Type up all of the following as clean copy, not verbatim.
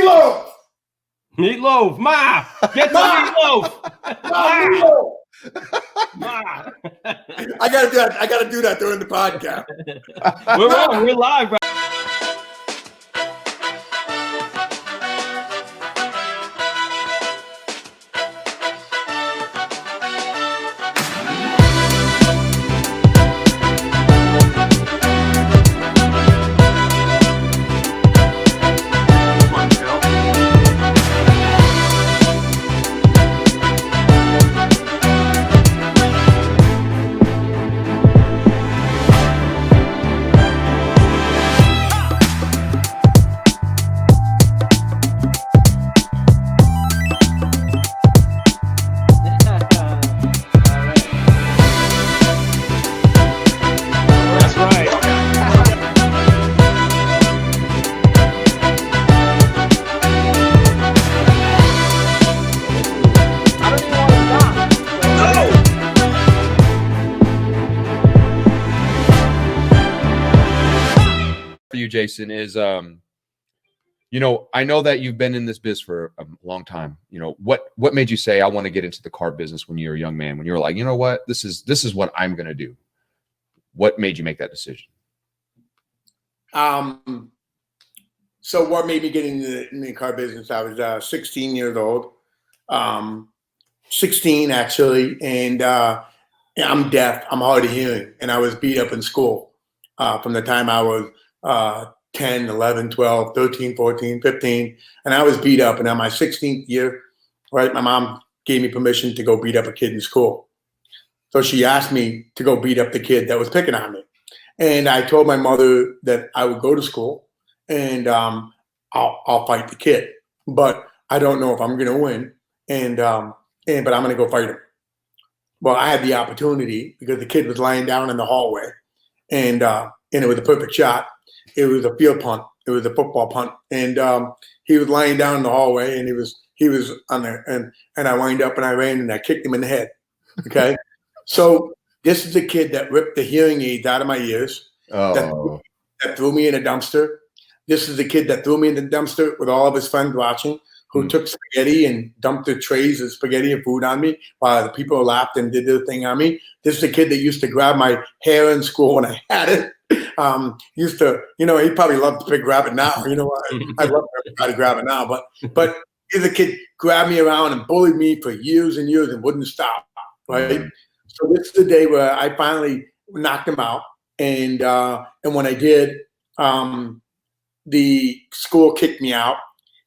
Meatloaf. Meatloaf, Ma, get the meatloaf. Ma. I gotta do that. I gotta do that during the podcast. We're live, bro. You, Jason, is you know, I know that you've been in this biz for a long time. You know, what made you say I want to get into the car business when you were a young man, when you were like, you know what, this is what I'm gonna do? What made you make that decision? So what made me get in the car business? I was 16 years old, 16 actually, and I'm deaf, I'm hard of hearing, and I was beat up in school from the time I was 10, 11, 12, 13, 14, 15, and I was beat up. And on my 16th year, right, my mom gave me permission to go beat up a kid in school. So she asked me to go beat up the kid that was picking on me. And I told my mother that I would go to school and I'll fight the kid, but I don't know if I'm going to win. But I'm going to go fight him. Well, I had the opportunity because the kid was lying down in the hallway, and it was a perfect shot. It was a field punt. It was a football punt, and he was lying down in the hallway, and he was on there, and I wind up and I ran and I kicked him in the head. Okay, so this is the kid that ripped the hearing aids out of my ears. Oh. That threw me in a dumpster. This is the kid that threw me in the dumpster with all of his friends watching, who took spaghetti and dumped their trays of spaghetti and food on me while the people laughed and did their thing on me. This is the kid that used to grab my hair in school when I had it. Used to, you know, he probably loved to grab it now. You know, I love to grab it now, but he's a kid grabbed me around and bullied me for years and years and wouldn't stop. Right. So this is the day where I finally knocked him out, and when I did, the school kicked me out.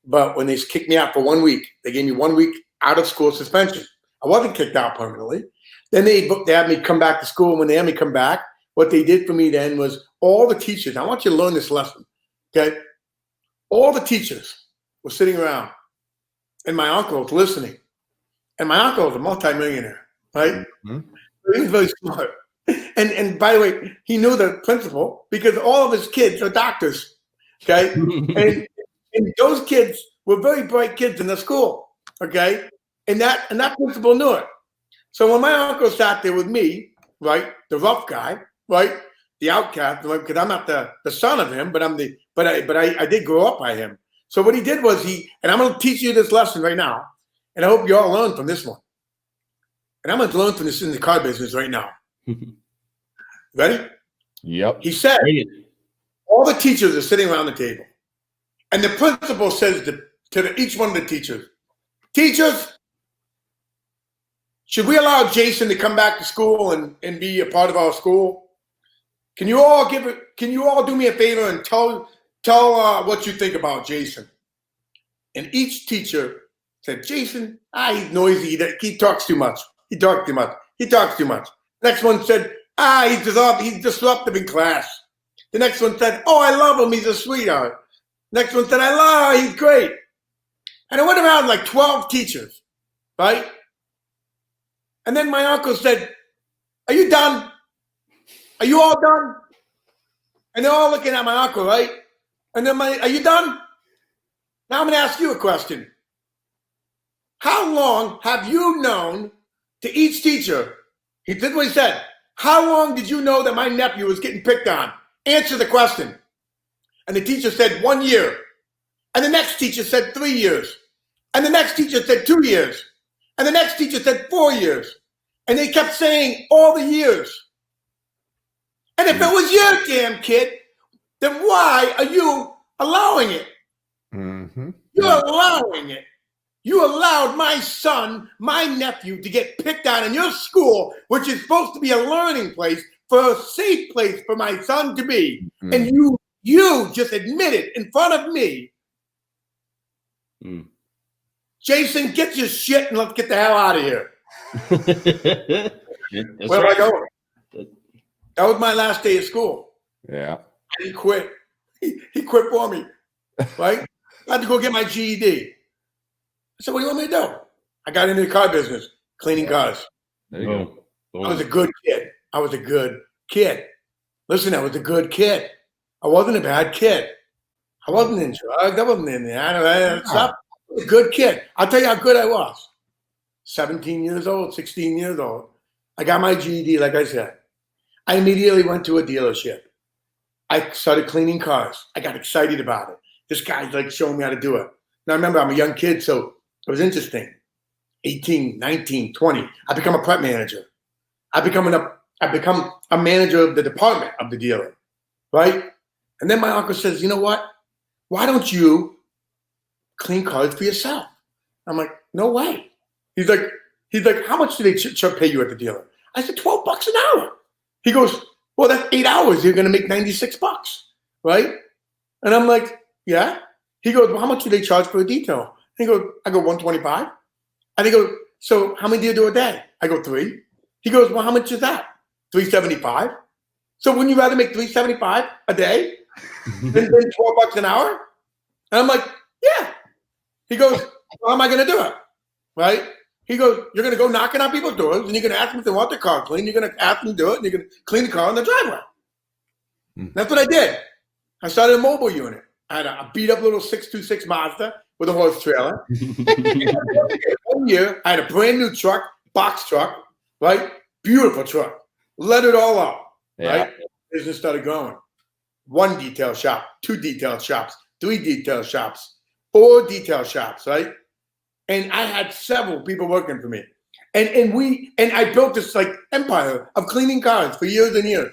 But when they kicked me out for 1 week, they gave me 1 week out of school suspension. I wasn't kicked out permanently. Then they had me come back to school. And when they had me come back, what they did for me then was all the teachers. I want you to learn this lesson, okay? All the teachers were sitting around, and my uncle was listening. And my uncle was a multimillionaire, right? Mm-hmm. He was very smart. And by the way, he knew the principal because all of his kids are doctors, okay? And those kids were very bright kids in the school, okay? And that principal knew it. So when my uncle sat there with me, right, the rough guy, right, the outcast, because I'm not the son of him, but I did grow up by him. So what he did was and I'm going to teach you this lesson right now, and I hope you all learn from this one. And I'm going to learn from this in the car business right now. Ready? Yep. He said, all the teachers are sitting around the table. And the principal says to each one of the teachers, should we allow Jason to come back to school and be a part of our school? Can you all do me a favor and tell what you think about Jason? And each teacher said, Jason, he's noisy. He talks too much. He talks too much. Next one said, he's disruptive in class. The next one said, I love him. He's a sweetheart. Next one said, he's great. And I went around like 12 teachers, right? And then my uncle said, are you done? Are you all done? And they're all looking at my uncle, right? And then are you done? Now I'm going to ask you a question. How long have you known to each teacher? He did what he said. How long did you know that my nephew was getting picked on? Answer the question. And the teacher said 1 year. And the next teacher said 3 years. And the next teacher said 2 years. And the next teacher said 4 years. And they kept saying all the years. And if it was your damn kid, then why are you allowing it? Mm-hmm. You're allowing it. You allowed my son, my nephew, to get picked out in your school, which is supposed to be a learning place, for a safe place for my son to be. Mm. And you just admitted in front of me, Jason, get your shit and let's get the hell out of here. Where am I going? That was my last day of school. Yeah. He quit. He quit for me, right? I had to go get my GED. I said, what do you want me to do? I got into the car business, cleaning cars. There you go. I was a good kid. I was a good kid. Listen, I was a good kid. I wasn't a bad kid. I wasn't in drugs. I wasn't in that stuff. I was a good kid. I'll tell you how good I was. 17 years old, 16 years old. I got my GED, like I said. I immediately went to a dealership. I started cleaning cars. I got excited about it. This guy's like showing me how to do it. Now, remember, I'm a young kid, so it was interesting. 18, 19, 20. I become a prep manager. I become a manager of the department of the dealer, right? And then my uncle says, you know what? Why don't you clean cars for yourself? I'm like, no way. He's like, how much do they pay you at the dealer? I said, $12 an hour. He goes, well, that's 8 hours. You're going to make $96, right? And I'm like, yeah. He goes, well, how much do they charge for a detail? And I go, $125. And he goes, so how many do you do a day? I go, 3. He goes, well, how much is that? $375. So wouldn't you rather make $375 a day than $12 an hour? And I'm like, yeah. He goes, well, how am I going to do it? Right? He goes, you're going to go knocking on people's doors, and you're going to ask them if they want their car cleaned. You're going to ask them to do it, and you're going to clean the car in the driveway. That's what I did. I started a mobile unit. I had a beat-up little 626 Mazda with a horse trailer. 1 year, I had a brand-new truck, box truck, right? Beautiful truck. Let it all up, right? Business started growing. 1 detail shop, 2 detail shops, 3 detail shops, 4 detail shops, right? And I had several people working for me. And I built this like empire of cleaning cars for years and years.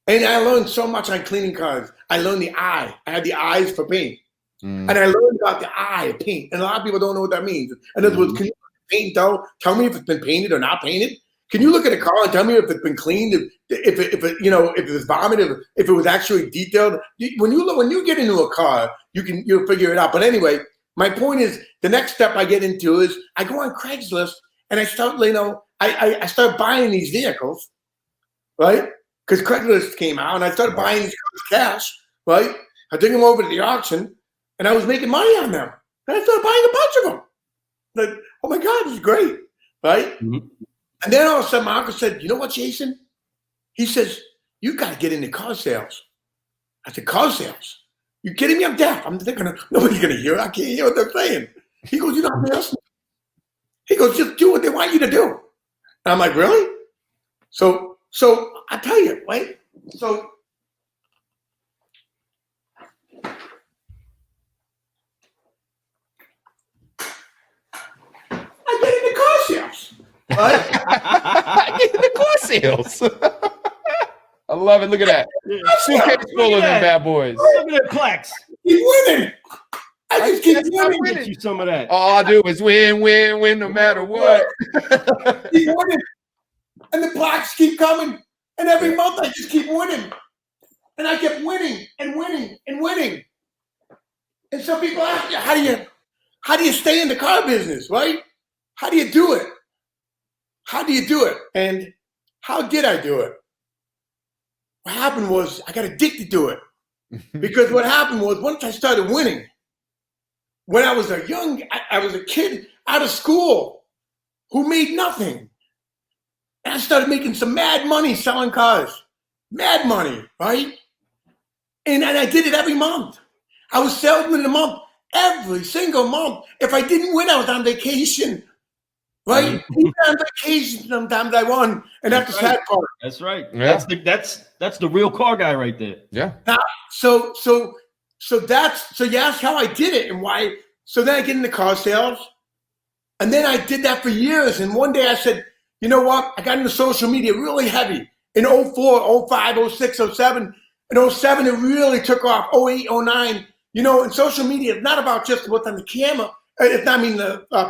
And I learned so much on cleaning cars. I learned the eye. I had the eyes for paint. And I learned about the eye of paint. And a lot of people don't know what that means. And other words, can you paint tell me if it's been painted or not painted? Can you look at a car and tell me if it's been cleaned, if it was vomited, if it was actually detailed? When you get into a car, you'll figure it out. But anyway, my point is, the next step I get into is I go on Craigslist and I start, I start buying these vehicles, right? Because Craigslist came out and I started buying these cars cash, right? I took them over to the auction and I was making money on them. And I started buying a bunch of them. Like, oh my God, this is great, right? And then all of a sudden my uncle said, you know what, Jason? He says, you got to get into car sales. I said, car sales? You kidding me? I'm deaf. Nobody's going to hear it. I can't hear what they're saying. He goes, you don't listen. He goes, just do what they want you to do. And I'm like, really? So I tell you, right? So I get into car sales. Right? Get into car sales. I love it. Look at that. Suitcase full of them bad boys. Look at that Plex. Keep winning. I just keep winning. Get you some of that. All I do is win, win, win, no matter what. Keep winning. And the plaques keep coming. And every month I just keep winning. And I kept winning and winning and winning. And some people ask you, how do you stay in the car business, right? How do you do it? How do you do it? And how did I do it? What happened was I got addicted to it. Because what happened was once I started winning, when I was I was a kid out of school who made nothing. And I started making some mad money selling cars. Mad money, right? And I did it every month. I was salesman in a month, every single month. If I didn't win, I was on vacation. Right? Even on vacation, sometimes I won. And that's the sad part. That's right. Yeah. That's the real car guy right there. Yeah. Now, so So you ask how I did it and why. So then I get into car sales. And then I did that for years. And one day I said, you know what? I got into social media really heavy in 04, 05, 06, 07. In 07, it really took off. 08, 09. You know, and social media is not about just what's on the camera. It's not,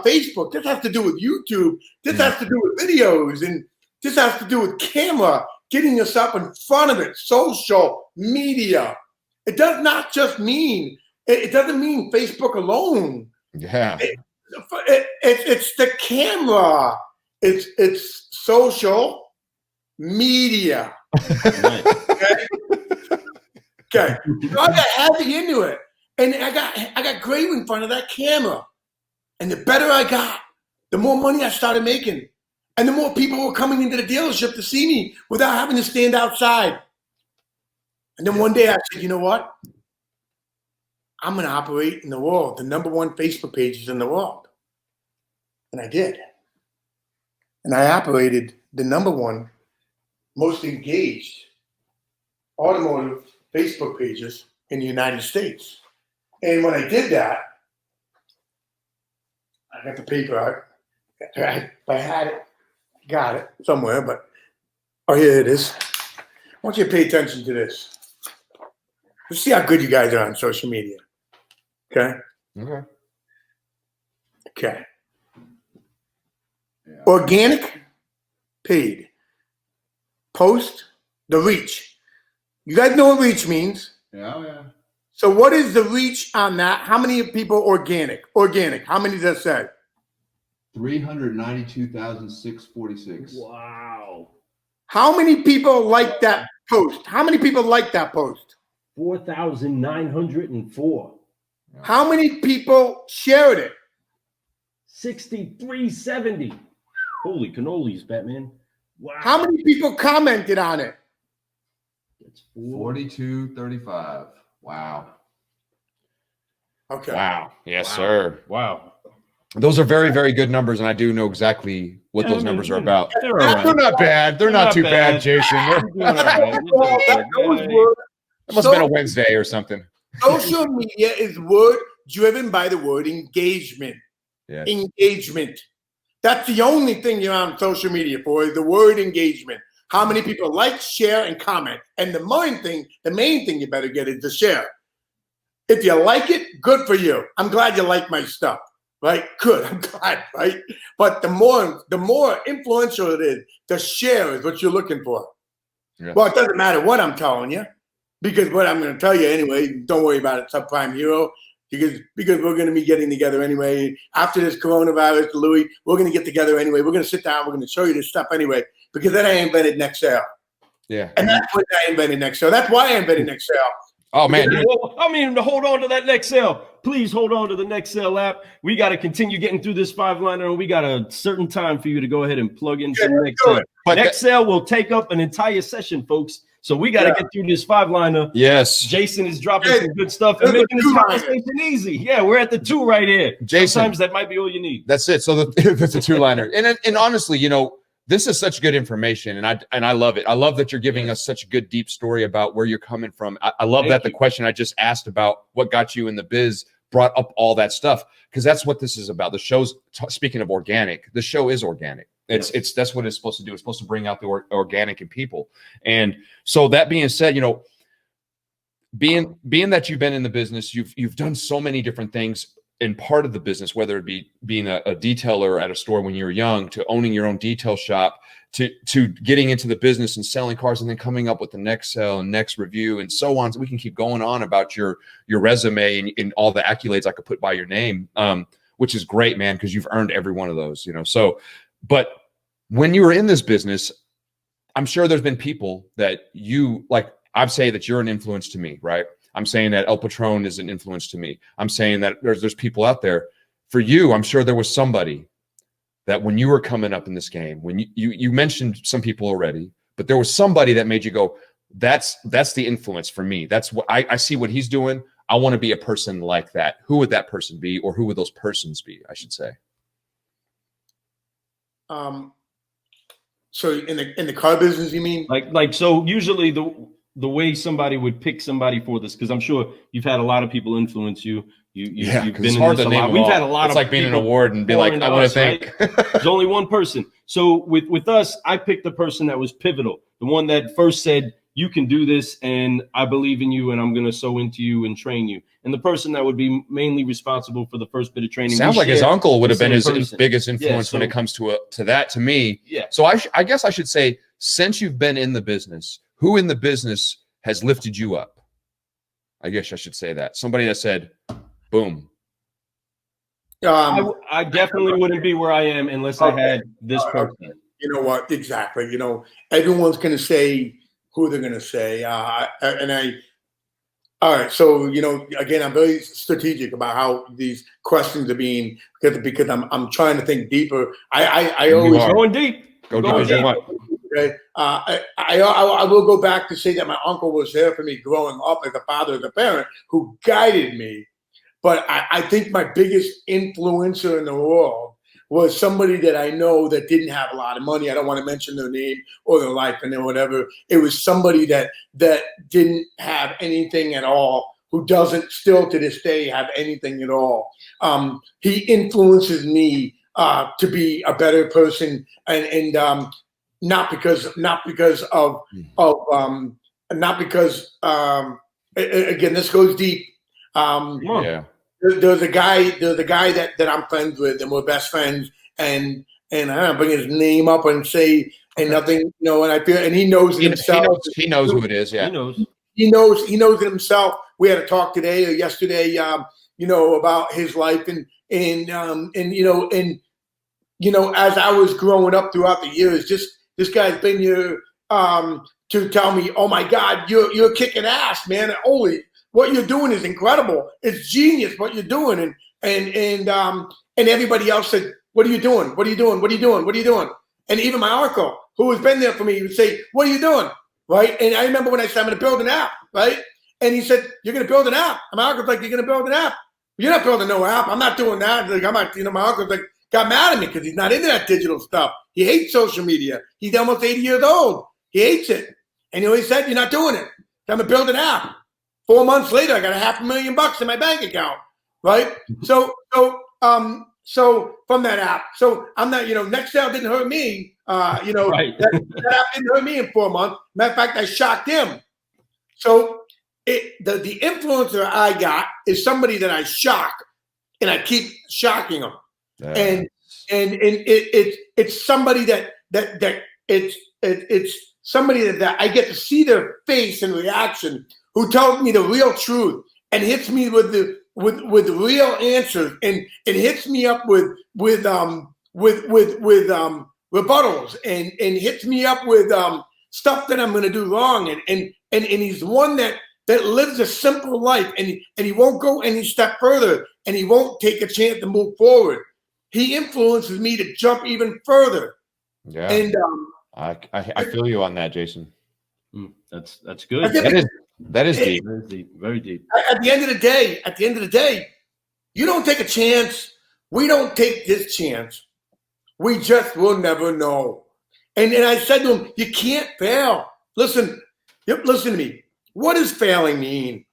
Facebook. This has to do with YouTube. This has to do with videos. And this has to do with camera, getting yourself in front of it, social media. It does not just mean, it doesn't mean Facebook alone. Yeah. It's the camera. It's social media. Right. Okay. So I got heavy into it. And I got great in front of that camera. And the better I got, the more money I started making. And the more people were coming into the dealership to see me without having to stand outside. And then one day I said, you know what? I'm going to operate in the world, the #1 Facebook pages in the world. And I did. And I operated the #1 most engaged automotive Facebook pages in the United States. And when I did that, I got the paper out. I had it, got it somewhere, but here it is. I want you to pay attention to this. Let's see how good you guys are on social media. Okay? Okay. Okay. Yeah. Organic, paid. Post, the reach. You guys know what reach means. Yeah. So what is the reach on that? How many people organic? Organic. How many does that say? 392,646. Wow. How many people like that post? How many people like that post? 4,904. How many people shared it? 6,370. Holy cannolis, Batman. Wow. How many people commented on it? That's 4235. Wow. Okay. Wow. Yes, Wow. sir. Wow. Those are very, very good numbers, and I do know exactly what those numbers are about. They're all right. They're not bad. They're not too bad, Jason. You're doing all right. You're doing all right. It must have been a Wednesday or something. Social media is word driven by the word engagement. Yes. Engagement. That's the only thing you're on social media for, is the word engagement. How many people like, share, and comment. And the main thing you better get is the share. If you like it, good for you. I'm glad you like my stuff. Right? Good. I'm glad, right? But the more influential it is, the share is what you're looking for. Yeah. Well, it doesn't matter what I'm telling you, because what I'm going to tell you anyway, don't worry about it, Subprime Hero, because we're going to be getting together anyway. After this coronavirus, Louis, we're going to get together anyway. We're going to sit down. We're going to show you this stuff anyway, because then I invented next sale. Yeah. And that's what I invented next sale. That's why I invented next sale. Oh, man. Well, I mean, to hold on to that next sale. Please hold on to the next sale app. We got to continue getting through this 5-liner, and we got a certain time for you to go ahead and plug in some next sale. But next sale will take up an entire session, folks. So we got to get through this 5-liner. Yes. Jason is dropping some good stuff and making this conversation easy. Yeah, we're at the 2 right here. Jason, sometimes that might be all you need. That's it. So that's a 2-liner. And honestly, you know, this is such good information, and I love it. I love that you're giving us such a good, deep story about where you're coming from. I love that the question I just asked about what got you in the biz brought up all that stuff, because that's what this is about. The show's speaking of organic. The show is organic. It's that's what it's supposed to do. It's supposed to bring out the organic in people. And so that being said, you know, being that you've been in the business, you've done so many different things in part of the business, whether it be being a detailer at a store when you were young, to owning your own detail shop, to getting into the business and selling cars, and then coming up with the next sale and next review and so on. So we can keep going on about your resume and all the accolades I could put by your name, which is great, man, because you've earned every one of those, you know. So, but when you were in this business, I'm sure there's been people that you, like, I'd say that you're an influence to me, right? I'm saying that El Patron is an influence to me. I'm saying that there's people out there. For you, I'm sure there was somebody that when you were coming up in this game, when you mentioned some people already, but there was somebody that made you go, that's the influence for me. That's what I see what he's doing. I want to be a person like that. Who would that person be, or who would those persons be, I should say? So in the car business, you mean? Like so usually the way somebody would pick somebody for this, because I'm sure you've had a lot of people influence you. Yeah, You've 'cause been it's in hard this to a name lot. them We've all. had a lot It's of like being an people award and be like, pouring I to want us, to thank. There's only one person. So with us, I picked the person that was pivotal, the one that first said, you can do this, and I believe in you, and I'm going to sow into you and train you. And the person that would be mainly responsible for the first bit of training. Sounds like his uncle would have been his person. biggest influence Yeah, so, when it comes to that to me. Yeah. So I guess I should say, since you've been in the business, who in the business has lifted you up? I guess I should say that. Somebody that said, boom. I definitely wouldn't be where I am unless I had this person. You know what? Exactly. You know, everyone's going to say who they're going to say. All right. So, you know, again, I'm very strategic about how these questions are being, because I'm trying to think deeper. I always going deep. Go deep as you want. Okay. I will go back to say that my uncle was there for me growing up as a father, as a parent, who guided me. But I think my biggest influencer in the world was somebody that I know that didn't have a lot of money. I don't want to mention their name or their life and then whatever. It was somebody that didn't have anything at all, who doesn't still to this day have anything at all. He influences me to be a better person, and not because again, this goes deep. Yeah. There's a guy that I'm friends with, and we're best friends, and I don't bring his name up and say and nothing, you know, and I feel, and he knows it himself. He knows who it is. Yeah. He knows it himself. We had a talk today or yesterday, you know, about his life and you know, as I was growing up throughout the years, just this guy's been here to tell me, oh my God, you're kicking ass, man. Holy, what you're doing is incredible. It's genius what you're doing. And everybody else said, what are you doing? What are you doing? What are you doing? What are you doing? And even my uncle, who has been there for me, he would say, what are you doing? Right? And I remember when I said, I'm going to build an app, right? And he said, you're going to build an app. And my uncle's like, you're going to build an app? You're not building no app. I'm not doing that. Like, I'm not, you know, my uncle's like, got mad at me because he's not into that digital stuff. He hates social media. He's almost 80 years old. He hates it. And he said, you're not doing it. I'm going to build an app. 4 months later, I got $500,000 in my bank account, right? So from that app, so I'm not, you know, Nextel didn't hurt me, you know, right. that app didn't hurt me in 4 months. Matter of fact, I shocked him. So the influencer I got is somebody that I shock, and I keep shocking them, and it's somebody that it's somebody that I get to see their face and reaction, who tells me the real truth and hits me with real answers, and hits me up with rebuttals, and hits me up with stuff that I'm going to do wrong, and he's one that lives a simple life, and he won't go any step further, and he won't take a chance to move forward. He influences me to jump even further. Yeah, and I feel you on that, Jason. That's good. That is deep. Very deep. Very deep. At the end of the day, you don't take a chance. We don't take this chance. We just will never know. And I said to him, you can't fail. Listen to me. What does failing mean?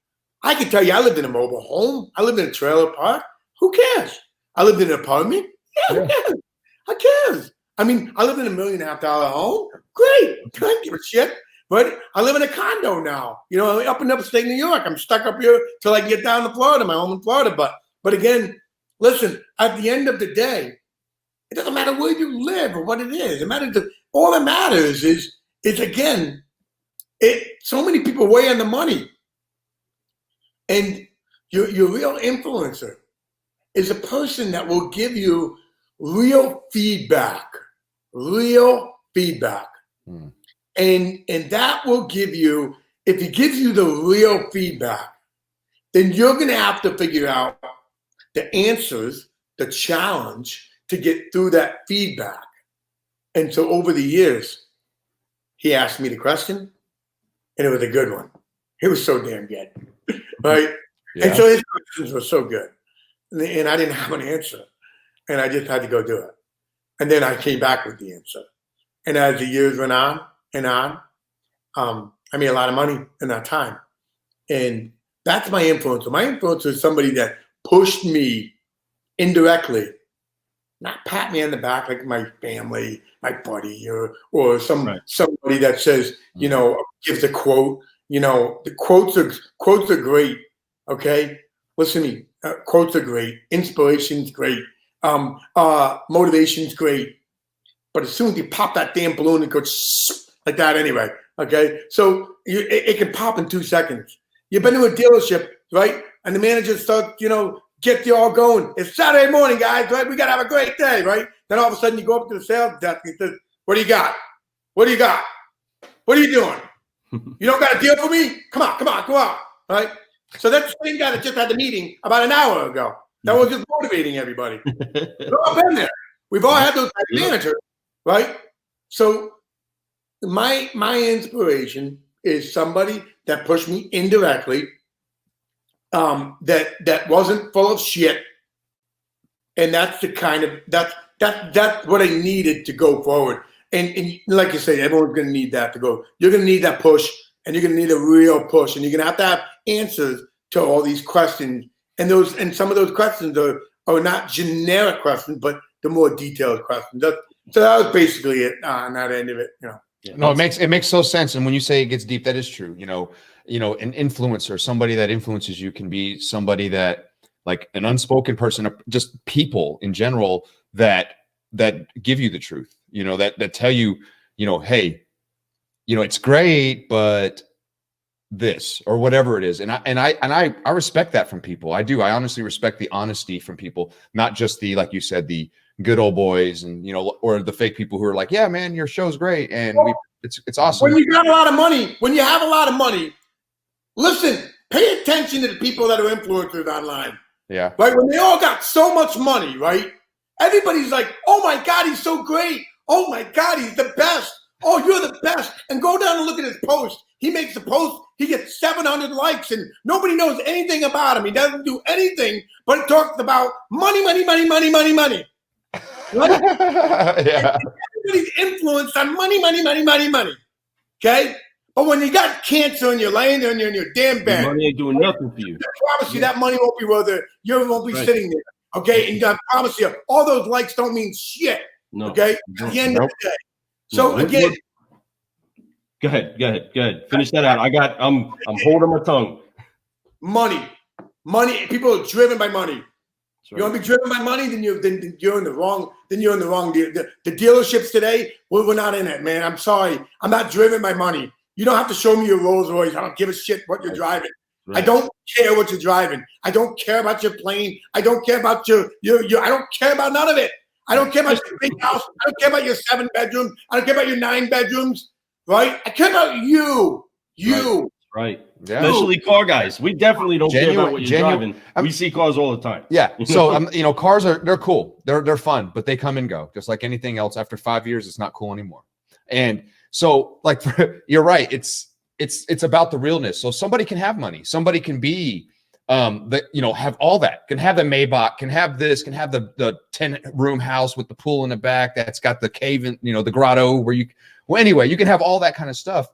I can tell you, I lived in a mobile home. I lived in a trailer park. Who cares? I lived in an apartment. Yeah, who cares? Who cares? I mean, I lived in $1.5 million home. Great. I don't give a shit. But I live in a condo now, you know, up in upstate New York. I'm stuck up here till I can get down to Florida, my home in Florida. But again, listen, at the end of the day, it doesn't matter where you live or what it is. All that matters is again, so many people weigh on the money. And your real influencer is a person that will give you real feedback. And that will give you, if he gives you the real feedback, then you're going to have to figure out the answers, the challenge to get through that feedback. And so over the years, he asked me the question, and it was a good one. It was so damn good, right? Yeah. And so his questions were so good, and I didn't have an answer, and I just had to go do it. And then I came back with the answer. And as the years went on and on, I made a lot of money in that time. And that's my influencer. My influencer is somebody that pushed me indirectly, not pat me on the back like my family, my buddy, or somebody that says, you know, gives a quote. You know, the quotes are great. Okay, listen to me. Quotes are great. Inspiration's great. Motivation's great. But as soon as you pop that damn balloon, it goes like that anyway. Okay, so it can pop in 2 seconds. You've been to a dealership, right? And the manager starts, you know, get you all going. It's Saturday morning, guys, right? We got to have a great day, right? Then all of a sudden you go up to the sales desk and he says, what do you got? What do you got? What are you doing? You don't got a deal for me? Come on, go on, right? So that's the same guy that just had the meeting about an hour ago. That was just motivating everybody. We've all been there. We've all had those type of managers, right? So my inspiration is somebody that pushed me indirectly, that wasn't full of shit, and that's the kind of that's what I needed to go forward. And like you say, everyone's going to need that to go. You're going to need that push, and you're going to need a real push, and you're going to have answers to all these questions. And some of those questions are not generic questions, but the more detailed questions. So that was basically it on that end of it. You know. Yeah, no, it makes so sense. And when you say it gets deep, that is true. You know, an influencer, somebody that influences you, can be somebody that, like, an unspoken person, just people in general that give you the truth, you know, that tell you, you know, hey, you know, it's great, but this or whatever it is. And I respect that from people. I do. I honestly respect the honesty from people, not just the, like you said, the good old boys and, you know, or the fake people who are like, yeah, man, your show's great. And it's awesome. When you got a lot of money, when you have a lot of money, listen, pay attention to the people that are influencers online. Yeah. Right. When they all got so much money, right? Everybody's like, oh my God, he's so great. Oh my God, he's the best. Oh, you're the best. And go down and look at his post. He makes a post. He gets 700 likes and nobody knows anything about him. He doesn't do anything but talks about money, money, money, money, money, money. Right? Yeah. Everybody's influenced on money, money, money, money, money. Okay? But when you got cancer and you're laying there and you're in your damn bed, money ain't doing nothing for you. I promise you that money won't be worth it. You won't be sitting there. Okay? And I promise you, all those likes don't mean shit. No. Okay? At the end of the day. So again, go ahead. Finish that out. I'm holding my tongue. Money. People are driven by money. Right. You want to be driven by money, then you're in the wrong. Then you're in the wrong deal. The dealerships today, we're not in it, man. I'm sorry. I'm not driven by money. You don't have to show me your Rolls Royce. I don't give a shit what you're driving. Right. I don't care what you're driving. I don't care about your plane. I don't care about your I don't care about none of it. I don't care about your big house. I don't care about your 7 bedrooms. I don't care about your 9 bedrooms. Right? I care about you. You. Right. Yeah. Especially car guys. We definitely don't care about what you're driving. We see cars all the time. Yeah. So you know, cars they're cool. They're fun, but they come and go. Just like anything else. After 5 years, it's not cool anymore. And so, like, you're right. It's about the realness. So somebody can have money. Somebody can be have all that, can have the Maybach, can have this, can have the 10-room house with the pool in the back that's got the cave in, you know, the grotto where anyway, you can have all that kind of stuff.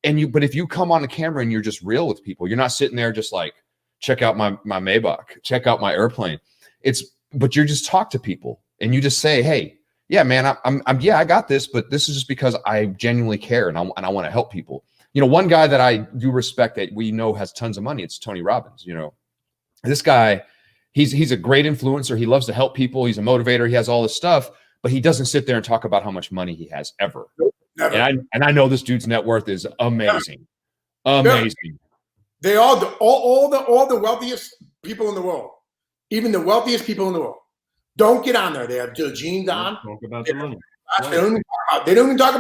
But if you come on the camera and you're just real with people, you're not sitting there just like, check out my Maybach, check out my airplane. But you just talk to people and you just say, hey, yeah, man, I got this, but this is just because I genuinely care and I want to help people. You know, one guy that I do respect that we know has tons of money, it's Tony Robbins. You know, this guy, he's a great influencer. He loves to help people. He's a motivator. He has all this stuff, but he doesn't sit there and talk about how much money he has ever. Never. And I know this dude's net worth is amazing. Never. Amazing. They all the wealthiest people in the world, even the wealthiest people in the world, don't get on there. They have their jeans on. Talk about the money. They don't even talk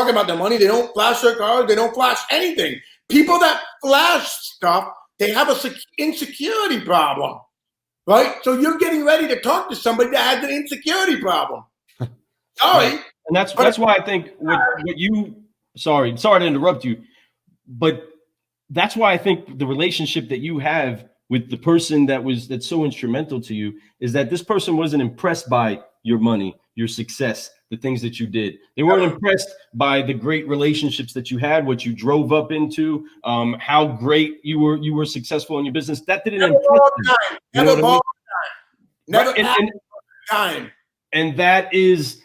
about their money. They don't flash their cars. They don't flash anything. People that flash stuff, they have a insecurity problem, right? So you're getting ready to talk to somebody that has an insecurity problem. Sorry. And that's why I think what you, sorry to interrupt you, but that's why I think the relationship that you have with the person that's so instrumental to you is that this person wasn't impressed by your money. your success, the things that you did. They weren't impressed by the great relationships that you had, what you drove up into, how great you were successful in your business. That didn't impress them. You know what I mean? Never Right. time. And that is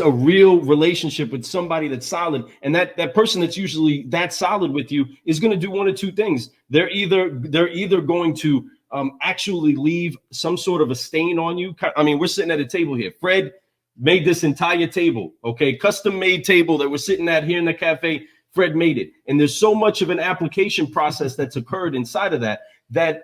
a real relationship with somebody that's solid. And that person that's usually that solid with you is going to do one of two things. They're either going to actually leave some sort of a stain on you. I mean, we're sitting at a table here. Fred made this entire table, okay? Custom made table that we're sitting at here in the cafe. Fred made it. And there's so much of an application process that's occurred inside of that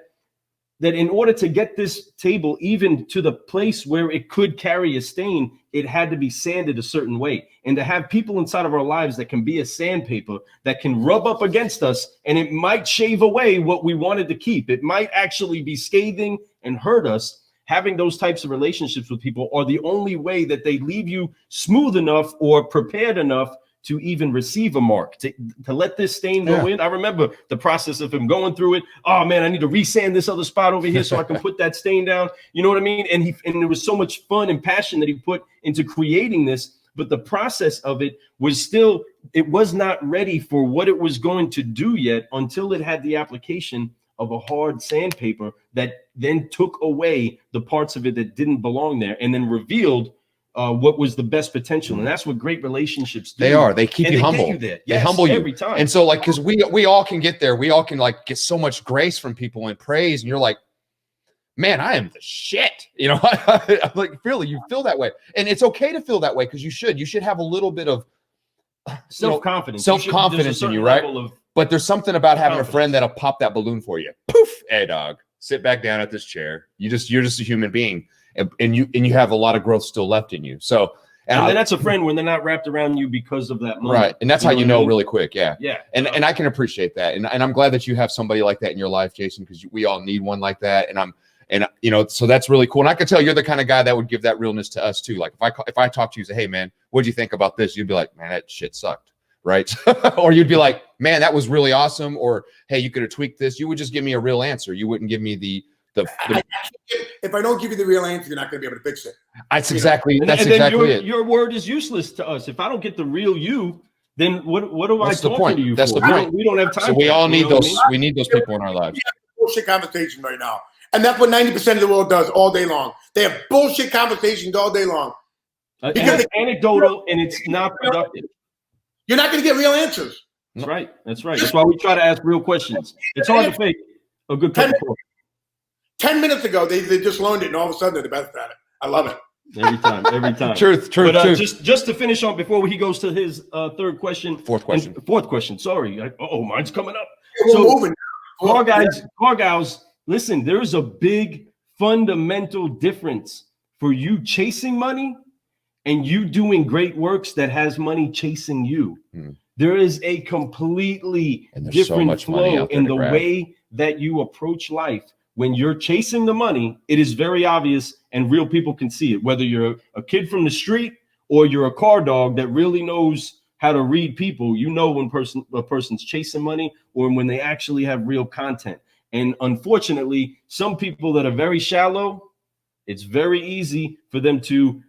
in order to get this table even to the place where it could carry a stain, it had to be sanded a certain way. And to have people inside of our lives that can be a sandpaper, that can rub up against us, and it might shave away what we wanted to keep. It might actually be scathing and hurt us. Having those types of relationships with people are the only way that they leave you smooth enough or prepared enough to even receive a mark, to let this stain go in. I remember the process of him going through it. Oh man, I need to resand this other spot over here so I can put that stain down. You know what I mean? And there was so much fun and passion that he put into creating this, but the process of it was still, it was not ready for what it was going to do yet until it had the application of a hard sandpaper that then took away the parts of it that didn't belong there and then revealed what was the best potential. And that's what great relationships do. They keep you humble. They humble you every time. And so like, because we all can get there, we all can like get so much grace from people and praise, and you're like, man, I am the shit, you know. Like really, you feel that way, and it's okay to feel that way, because you should have a little bit of self-confidence in you, right? But there's something about having a friend that'll pop that balloon for you. Poof, hey dog, sit back down at this chair. You're just a human being. And you have a lot of growth still left in you. So, and that's a friend when they're not wrapped around you because of that moment. Right. And that's how you know really quick. Yeah. Yeah. And I can appreciate that. And I'm glad that you have somebody like that in your life, Jason, because we all need one like that. And you know, so that's really cool. And I can tell you're the kind of guy that would give that realness to us too. Like if I talk to you and say, hey man, what'd you think about this? You'd be like, man, that shit sucked. Right. Or you'd be like, man, that was really awesome. Or, hey, you could have tweaked this. You would just give me a real answer. You wouldn't give me the if I don't give you the real answer, you're not going to be able to fix it. That's exactly it. Your word is useless to us. If I don't get the real you, then what do I talk to you That's for? the point. We don't have time. So we all need those. We need those people in our lives. We have bullshit conversation right now, and that's what 90% of the world does all day long. They have bullshit conversations all day long. Because it's anecdotal and it's not productive. You're not going to get real answers. That's right. That's right. That's why we try to ask real questions. It's hard to fake a good cup of coffee. 10 minutes ago, they just learned it, and all of a sudden they're the best at it. I love it. Every time. Truth. But just to finish on before he goes to his fourth question. Sorry. Mine's coming up. So, car guys, listen, there is a big fundamental difference for you chasing money and you doing great works that has money chasing you. There is a completely different flow in the way that you approach life. When you're chasing the money, it is very obvious and real people can see it. Whether you're a kid from the street or you're a car dog that really knows how to read people, you know when a person's chasing money or when they actually have real content. And unfortunately, some people that are very shallow, it's very easy for them to,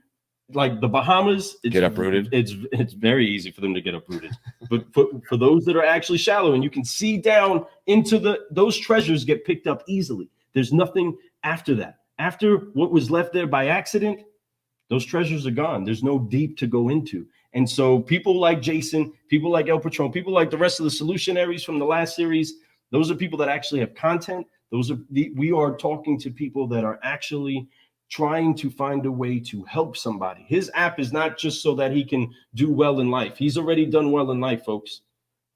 like the Bahamas, get uprooted. It's very easy for them to get uprooted. But for those that are actually shallow and you can see down into those treasures get picked up easily. There's nothing after that. After what was left there by accident, those treasures are gone. There's no deep to go into. And so people like Jason, people like El Patron, people like the rest of the solutionaries from the last series, those are people that actually have content. We are talking to people that are actually trying to find a way to help somebody. His app is not just so that he can do well in life. He's already done well in life, folks.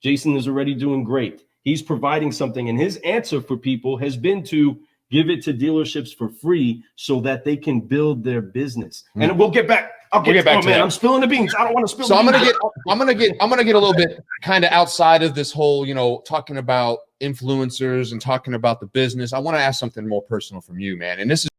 Jason is already doing great. He's providing something, and his answer for people has been to give it to dealerships for free so that they can build their business. And we'll get back. I'll get back to that. I'm spilling the beans. I don't want to spill. So I'm gonna get a little bit kind of outside of this whole, talking about influencers and talking about the business. I want to ask something more personal from you, man. And this is